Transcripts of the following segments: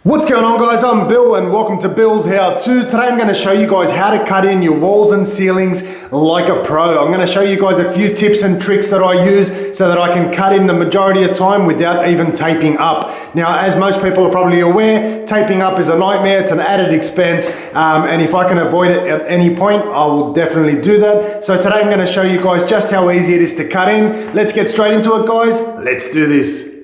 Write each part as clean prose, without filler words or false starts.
What's going on, guys? I'm Bill and welcome to Bill's How To. Today I'm going to show you guys how to cut in your walls and ceilings like a pro. I'm going to show you guys a few tips and tricks that I use so that I can cut in the majority of time without even taping up. Now, as most people are probably aware, taping up is a nightmare. It's an added expense, and if I can avoid it at any point, I will definitely do that. So today I'm going to show you guys just how easy it is to cut in. Let's get straight into it, guys. Let's do this.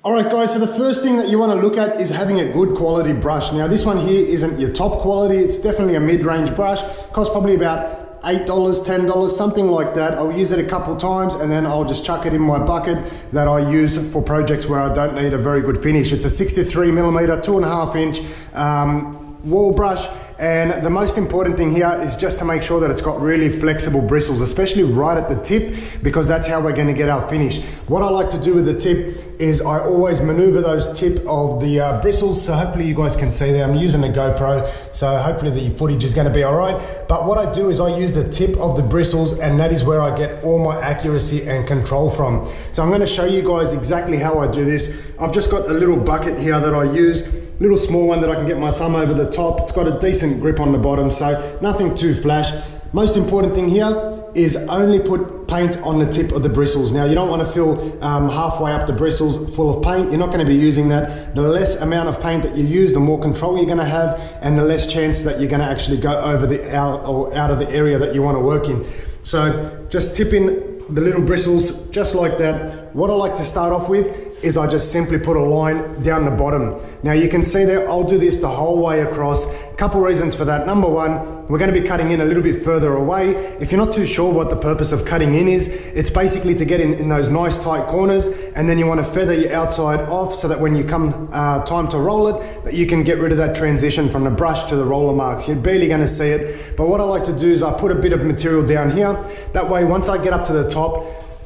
Alright guys, so the first thing that you want to look at is having a good quality brush. Now this one here isn't your top quality, it's definitely a mid-range brush. Costs probably about $8, $10, something like that. I'll use it a couple times and then I'll just chuck it in my bucket that I use for projects where I don't need a very good finish. It's a 63mm, 2.5 inch wall brush. And the most important thing here is just to make sure that it's got really flexible bristles, especially right at the tip, because that's how we're going to get our finish. What I like to do with the tip is I always maneuver those tip of the bristles, so hopefully you guys can see there. I'm using a GoPro, so hopefully the footage is going to be all right. But what I do is I use the tip of the bristles, and that is where I get all my accuracy and control from. So I'm going to show you guys exactly how I do this. I've just got a little bucket here that I use. Little small one that I can get my thumb over the top. It's got a decent grip on the bottom, so nothing too flash. Most important thing here is only put paint on the tip of the bristles. Now you don't want to fill halfway up the bristles full of paint. You're not going to be using that. The less amount of paint that you use, the more control you're going to have, and the less chance that you're going to actually go over the out of the area that you want to work in. So just tip in the little bristles just like that. What I like to start off with is I just simply put a line down the bottom. Now you can see there, I'll do this the whole way across. Couple reasons for that. Number one, we're going to be cutting in a little bit further away. If you're not too sure what the purpose of cutting in is, it's basically to get in those nice tight corners, and then you want to feather your outside off so that when you come time to roll it, that you can get rid of that transition from the brush to the roller marks. You're barely going to see it, but what I like to do is I put a bit of material down here. That way, once I get up to the top,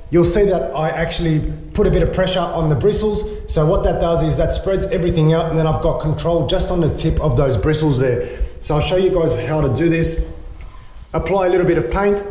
you'll see that I actually put a bit of pressure on the bristles. So what that does is that spreads everything out, and then I've got control just on the tip of those bristles there. So I'll show you guys how to do this. Apply a little bit of paint,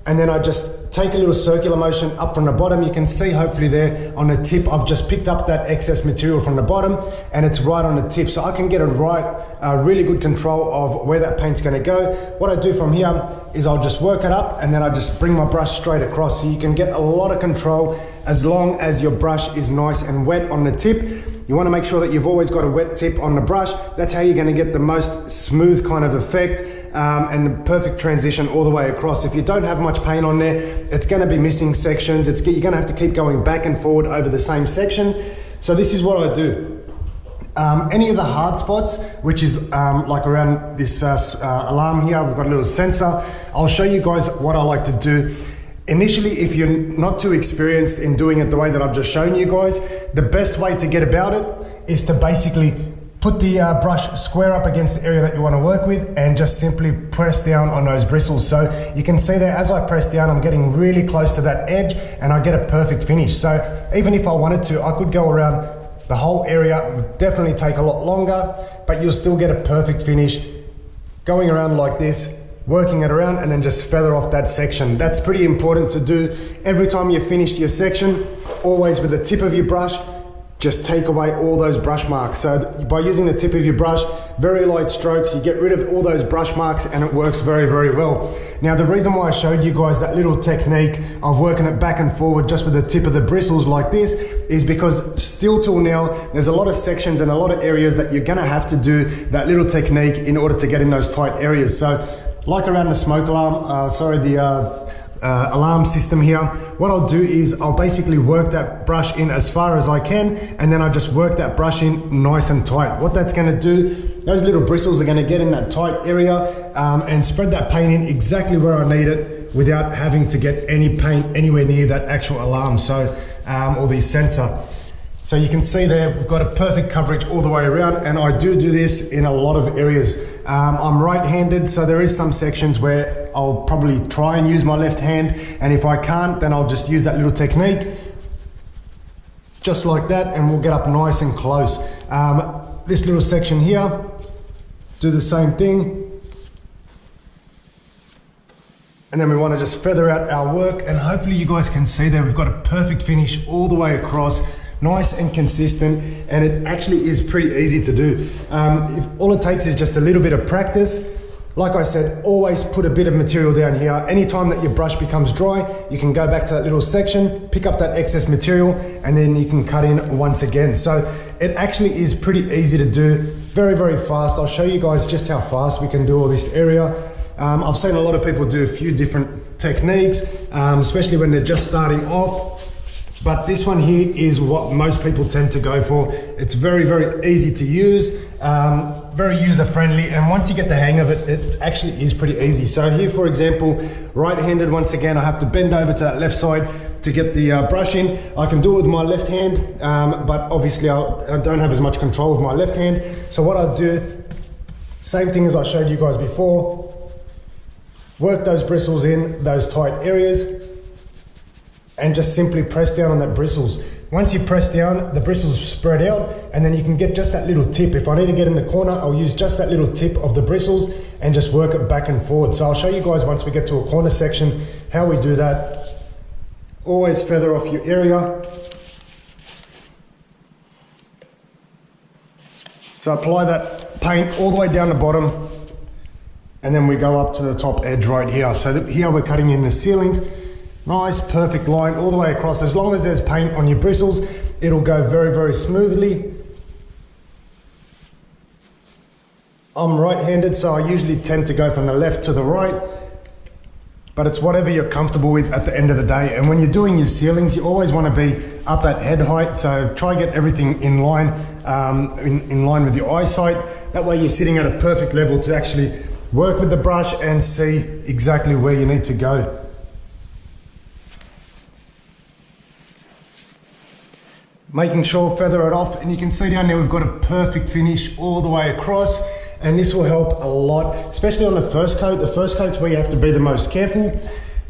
and then I just take a little circular motion up from the bottom. You can see hopefully there on the tip, I've just picked up that excess material from the bottom, and it's right on the tip. So I can get a really good control of where that paint's gonna go. What I do from here is I'll just work it up, and then I just bring my brush straight across. So you can get a lot of control as long as your brush is nice and wet on the tip. You want to make sure that you've always got a wet tip on the brush. That's how you're going to get the most smooth kind of effect and the perfect transition all the way across. If you don't have much paint on there, it's going to be missing sections. You're going to have to keep going back and forward over the same section. So this is what I do. Any of the hard spots, which is like around this alarm here, we've got a little sensor. I'll show you guys what I like to do. Initially, if you're not too experienced in doing it the way that I've just shown you guys, the best way to get about it is to basically put the brush square up against the area that you want to work with and just simply press down on those bristles. So you can see there, as I press down, I'm getting really close to that edge and I get a perfect finish. So even if I wanted to, I could go around the whole area. It would definitely take a lot longer, but you'll still get a perfect finish going around like this, working it around, and then just feather off that section. That's pretty important to do. Every time you've finished your section, always with the tip of your brush, just take away all those brush marks. So by using the tip of your brush, very light strokes, you get rid of all those brush marks, and it works very, very well. Now, the reason why I showed you guys that little technique of working it back and forward just with the tip of the bristles like this is because still till now, there's a lot of sections and a lot of areas that you're gonna have to do that little technique in order to get in those tight areas. So like around the smoke alarm, alarm system here, what I'll do is I'll basically work that brush in as far as I can, and then I just work that brush in nice and tight. What that's gonna do, those little bristles are gonna get in that tight area and spread that paint in exactly where I need it without having to get any paint anywhere near that actual alarm, or the sensor. So you can see there, we've got a perfect coverage all the way around, and I do this in a lot of areas. I'm right-handed, so there is some sections where I'll probably try and use my left hand, and if I can't, then I'll just use that little technique, just like that, and we'll get up nice and close. This little section here, do the same thing. And then we want to just feather out our work, and hopefully you guys can see there, we've got a perfect finish all the way across. nice and consistent, and it actually is pretty easy to do. If all it takes is just a little bit of practice. Like I said, always put a bit of material down here. Anytime that your brush becomes dry, you can go back to that little section, pick up that excess material, and then you can cut in once again. So it actually is pretty easy to do, very, very fast. I'll show you guys just how fast we can do all this area. I've seen a lot of people do a few different techniques, especially when they're just starting off. But this one here is what most people tend to go for. It's very, very easy to use. Very user-friendly, and once you get the hang of it, it actually is pretty easy. So here, for example, right-handed, once again, I have to bend over to that left side to get the brush in. I can do it with my left hand, but obviously I don't have as much control with my left hand. So what I do, same thing as I showed you guys before, work those bristles in those tight areas, and just simply press down on that bristles. Once you press down, the bristles spread out, and then you can get just that little tip. If I need to get in the corner, I'll use just that little tip of the bristles and just work it back and forward. So I'll show you guys once we get to a corner section how we do that. Always feather off your area. So apply that paint all the way down the bottom, and then we go up to the top edge right here. So here we're cutting in the ceilings. Nice, perfect line all the way across. As long as there's paint on your bristles, it'll go very, very smoothly. I'm right-handed, so I usually tend to go from the left to the right, but it's whatever you're comfortable with at the end of the day. And when you're doing your ceilings, you always want to be up at head height, so try get everything in line, in line with your eyesight. That way you're sitting at a perfect level to actually work with the brush and see exactly where you need to go. Making sure feather it off, and you can see down there we've got a perfect finish all the way across, and this will help a lot, especially on the first coat. The first coat's where you have to be the most careful,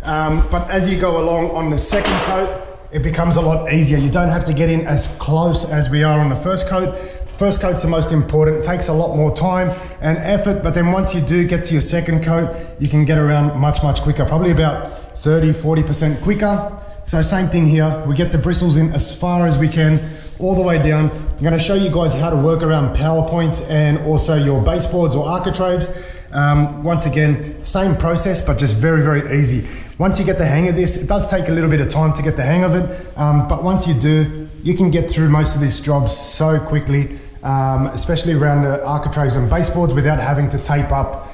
but as you go along on the second coat, it becomes a lot easier. You don't have to get in as close as we are on the first coat. First coat's the most important. It takes a lot more time and effort, but then once you do get to your second coat, you can get around much, much quicker, probably about 30–40% quicker. So same thing here, we get the bristles in as far as we can, all the way down. I'm going to show you guys how to work around PowerPoints and also your baseboards or architraves. Once again, same process, but just very, very easy. Once you get the hang of this, it does take a little bit of time to get the hang of it, but once you do, you can get through most of these jobs so quickly, especially around the architraves and baseboards without having to tape up.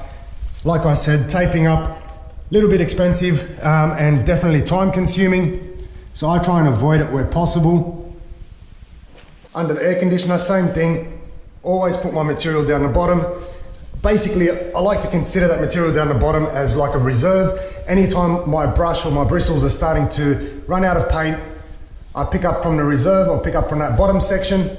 Like I said, taping up, a little bit expensive and definitely time consuming, so I try and avoid it where possible. Under the air conditioner, same thing, always put my material down the bottom. Basically, I like to consider that material down the bottom as like a reserve. Anytime my brush or my bristles are starting to run out of paint, I pick up from the reserve or pick up from that bottom section.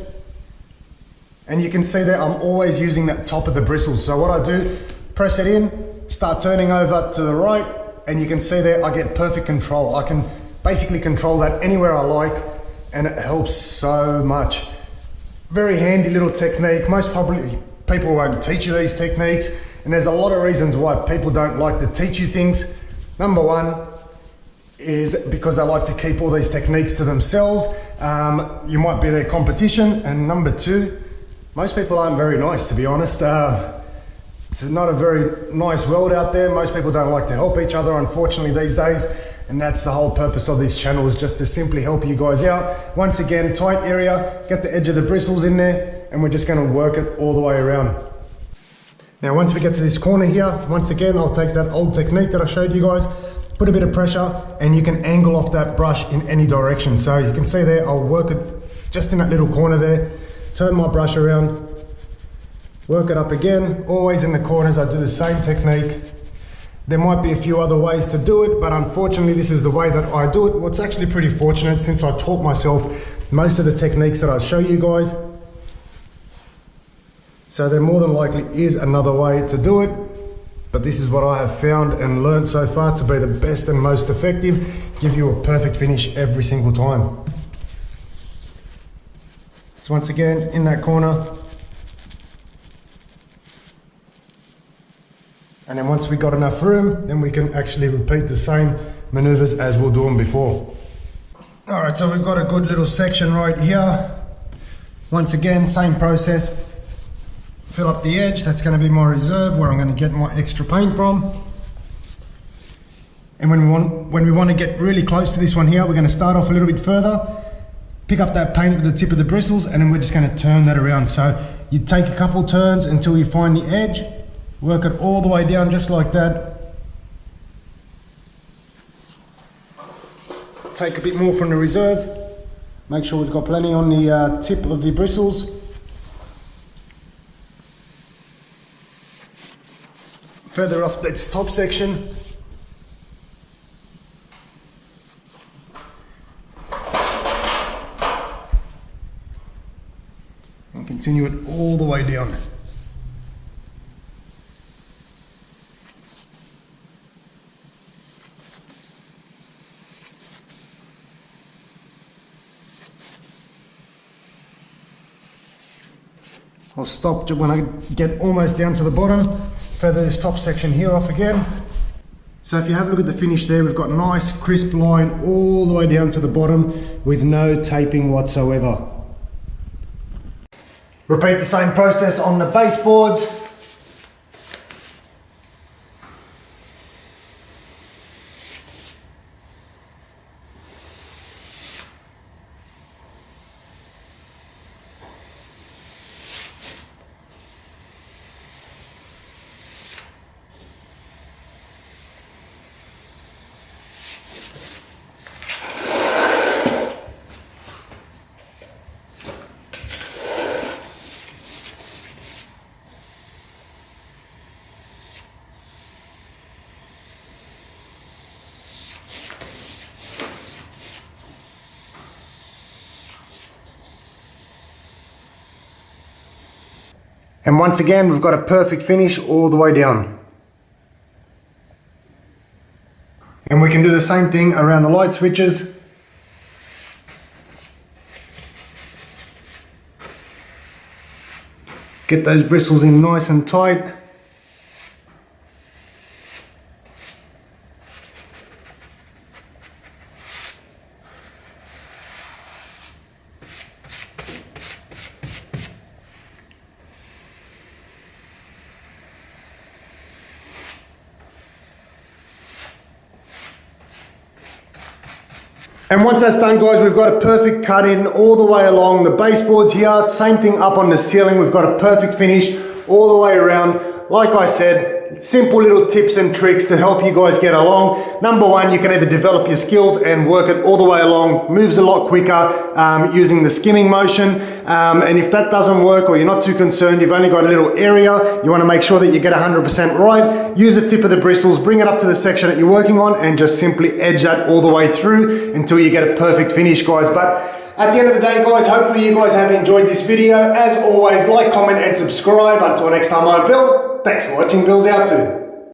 And you can see that I'm always using that top of the bristles. So what I do, press it in, start turning over to the right, and you can see there I get perfect control. I can basically control that anywhere I like, and it helps so much. Very handy little technique. Most probably people won't teach you these techniques, and there's a lot of reasons why people don't like to teach you things. Number one is because they like to keep all these techniques to themselves. You might be their competition. And number two, most people aren't very nice, to be honest. It's not a very nice world out there. Most people don't like to help each other, unfortunately, these days. And that's the whole purpose of this channel, is just to simply help you guys out. Once again, tight area, get the edge of the bristles in there, and we're just going to work it all the way around. Now, once we get to this corner here, once again, I'll take that old technique that I showed you guys, put a bit of pressure, and you can angle off that brush in any direction. So you can see there, I'll work it just in that little corner there, turn my brush around, work it up again, always in the corners. I do the same technique. There might be a few other ways to do it, but unfortunately this is the way that I do it. Well, it's actually pretty fortunate, since I taught myself most of the techniques that I show you guys. So there more than likely is another way to do it, but this is what I have found and learned so far to be the best and most effective, give you a perfect finish every single time. So once again, in that corner, and then once we got enough room, then we can actually repeat the same maneuvers as we'll do them before. All right, so we've got a good little section right here. Once again, same process. Fill up the edge, that's going to be my reserve where I'm going to get my extra paint from. And when we want to get really close to this one here, we're going to start off a little bit further, pick up that paint with the tip of the bristles, and then we're just going to turn that around. So you take a couple turns until you find the edge, work it all the way down just like that. Take a bit more from the reserve, make sure we've got plenty on the tip of the bristles. Further off this top section. And continue it all the way down. I'll stop when I get almost down to the bottom. Feather this top section here off again. So if you have a look at the finish there, we've got a nice crisp line all the way down to the bottom with no taping whatsoever. Repeat the same process on the baseboards. And once again, we've got a perfect finish all the way down. And we can do the same thing around the light switches. Get those bristles in nice and tight. And once that's done, guys, we've got a perfect cut in all the way along the baseboards here. Same thing up on the ceiling. We've got a perfect finish all the way around. Like I said, simple little tips and tricks to help you guys get along. Number one, you can either develop your skills and work it all the way along. Moves a lot quicker using the skimming motion. And if that doesn't work or you're not too concerned, you've only got a little area, you want to make sure that you get 100% right. Use the tip of the bristles, bring it up to the section that you're working on, and just simply edge that all the way through until you get a perfect finish, guys. But at the end of the day, guys, hopefully you guys have enjoyed this video. As always, like, comment, and subscribe. Until next time, I'm Bill. Thanks for watching. Bill's out too.